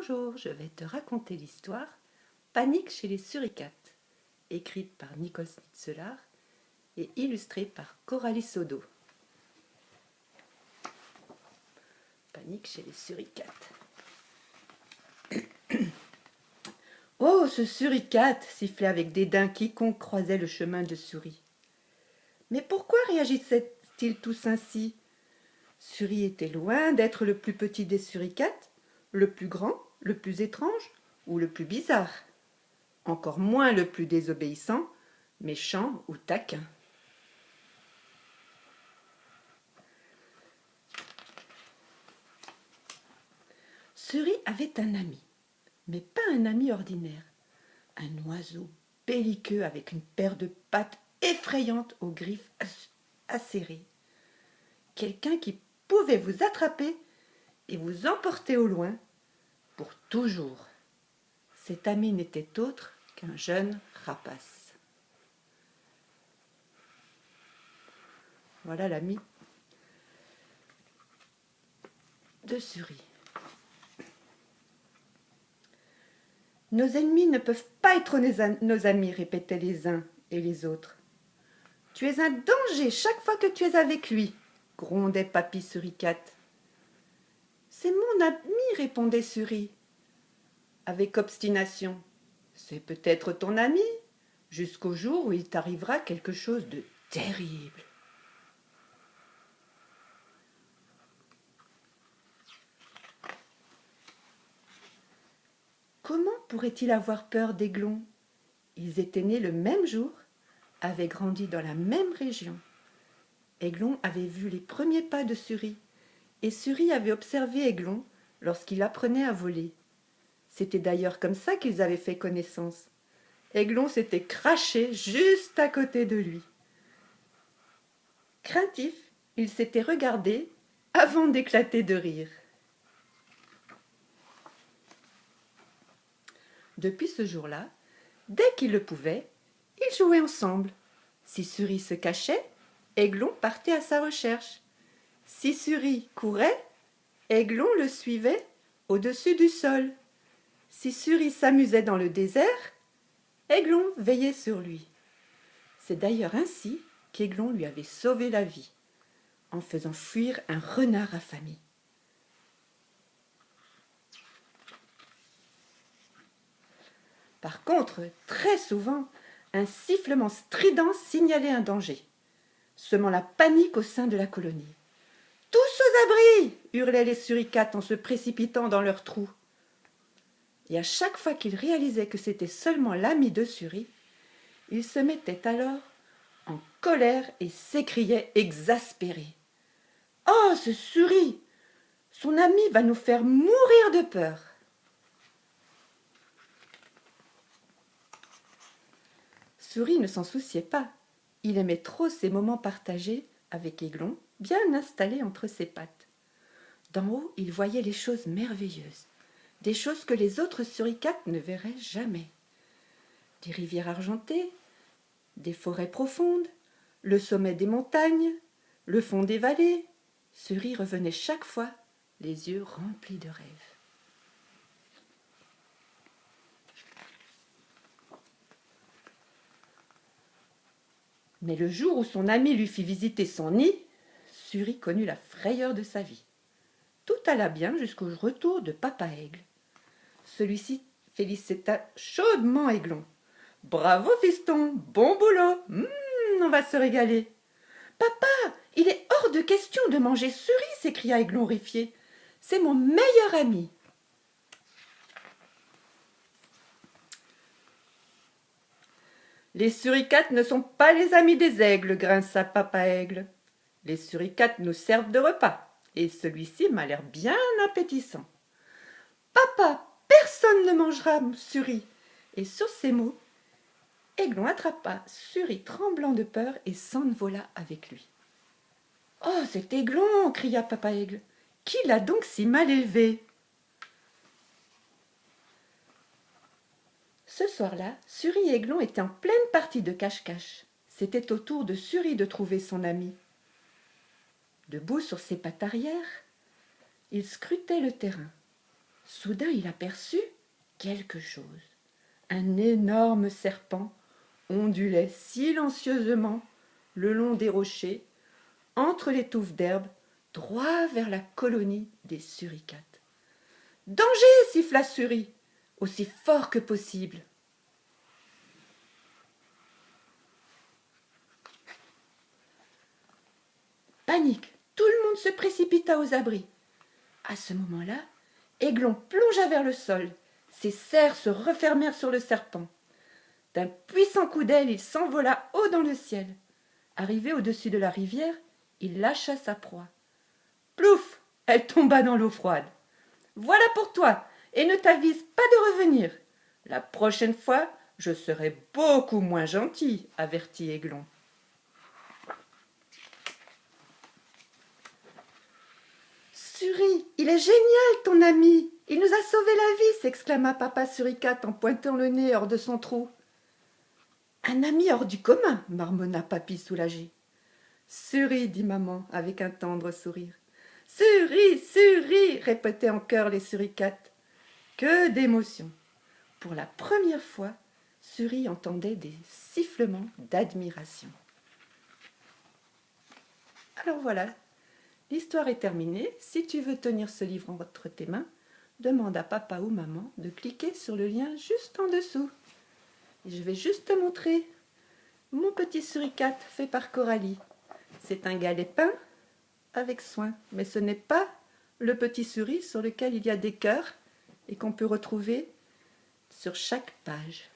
Bonjour, je vais te raconter l'histoire Panique chez les suricates, écrite par Nicole Snitzeler et illustrée par Coralie Sodo. Panique chez les suricates. Oh, ce suricate sifflait avec dédain quiconque croisait le chemin de Souris. Mais pourquoi réagissait-il tous ainsi? Souris était loin d'être le plus petit des suricates, le plus grand, le plus étrange ou le plus bizarre. Encore moins le plus désobéissant, méchant ou taquin. Souris avait un ami, mais pas un ami ordinaire. Un oiseau belliqueux avec une paire de pattes effrayantes aux griffes acérées. Quelqu'un qui pouvait vous attraper et vous emporter au loin pour toujours. Cet ami n'était autre qu'un jeune rapace. Voilà l'ami de Souris. Nos ennemis ne peuvent pas être nos amis, répétaient les uns et les autres. Tu es un danger chaque fois que tu es avec lui, grondait Papy Suricate. C'est mon ami, répondait Souris, avec obstination. C'est peut-être ton ami, jusqu'au jour où il t'arrivera quelque chose de terrible. Comment pourrait-il avoir peur d'Aiglon? Ils étaient nés le même jour, avaient grandi dans la même région. Aiglon avait vu les premiers pas de Souris, et Souris avait observé Aiglon lorsqu'il apprenait à voler. C'était d'ailleurs comme ça qu'ils avaient fait connaissance. Aiglon s'était craché juste à côté de lui. Craintif, il s'était regardé avant d'éclater de rire. Depuis ce jour-là, dès qu'ils le pouvaient, ils jouaient ensemble. Si Souris se cachait, Aiglon partait à sa recherche. Si Souris courait, Aiglon le suivait au-dessus du sol. Si Souris s'amusait dans le désert, Aiglon veillait sur lui. C'est d'ailleurs ainsi qu'Aiglon lui avait sauvé la vie, en faisant fuir un renard affamé. Par contre, très souvent, un sifflement strident signalait un danger, semant la panique au sein de la colonie. « Tous aux abris !» hurlaient les suricates en se précipitant dans leurs trous. Et à chaque fois qu'ils réalisaient que c'était seulement l'ami de Souris, ils se mettaient alors en colère et s'écriaient exaspérés. « Oh, ce Souris! Son ami va nous faire mourir de peur !» Souris ne s'en souciait pas. Il aimait trop ces moments partagés avec Aiglon, bien installé entre ses pattes. D'en haut, il voyait les choses merveilleuses, des choses que les autres suricates ne verraient jamais. Des rivières argentées, des forêts profondes, le sommet des montagnes, le fond des vallées. Souris revenait chaque fois, les yeux remplis de rêves. Mais le jour où son ami lui fit visiter son nid, Souris connut la frayeur de sa vie. Tout alla bien jusqu'au retour de Papa Aigle. Celui-ci félicita chaudement Aiglon. « Bravo fiston, bon boulot, on va se régaler. »« Papa, il est hors de question de manger Souris !» s'écria Aiglon horrifié. « C'est mon meilleur ami. » Les suricates ne sont pas les amis des aigles, grinça Papa Aigle. Les suricates nous servent de repas, et celui-ci m'a l'air bien appétissant. Papa, personne ne mangera Souris. Et sur ces mots, Aiglon attrapa Souris tremblant de peur et s'envola avec lui. Oh, c'est Aiglon, cria Papa Aigle. Qui l'a donc si mal élevé? Ce soir-là, Souris et Aiglon étaient en pleine partie de cache-cache. C'était au tour de Souris de trouver son ami. Debout sur ses pattes arrière, il scrutait le terrain. Soudain il aperçut quelque chose. Un énorme serpent ondulait silencieusement le long des rochers, entre les touffes d'herbe, droit vers la colonie des suricates. « Danger !» siffla Suri, aussi fort que possible. Panique, tout le monde se précipita aux abris. À ce moment-là, Aiglon plongea vers le sol. Ses serres se refermèrent sur le serpent. D'un puissant coup d'aile, il s'envola haut dans le ciel. Arrivé au-dessus de la rivière, il lâcha sa proie. Plouf! Elle tomba dans l'eau froide. Voilà pour toi, et ne t'avise pas de revenir. La prochaine fois, je serai beaucoup moins gentil, avertit Aiglon. Suri, il est génial ton ami. Il nous a sauvé la vie, s'exclama papa Suricate en pointant le nez hors de son trou. Un ami hors du commun, marmonna Papy soulagé. Suri, dit maman avec un tendre sourire. Suri, Suri, répétaient en chœur les suricates. Que d'émotion! Pour la première fois, Suri entendait des sifflements d'admiration. Alors voilà, l'histoire est terminée. Si tu veux tenir ce livre entre tes mains, demande à papa ou maman de cliquer sur le lien juste en dessous. Et je vais juste te montrer mon petit suricate fait par Coralie. C'est un galet peint avec soin, mais ce n'est pas le petit Suri sur lequel il y a des cœurs et qu'on peut retrouver sur chaque page.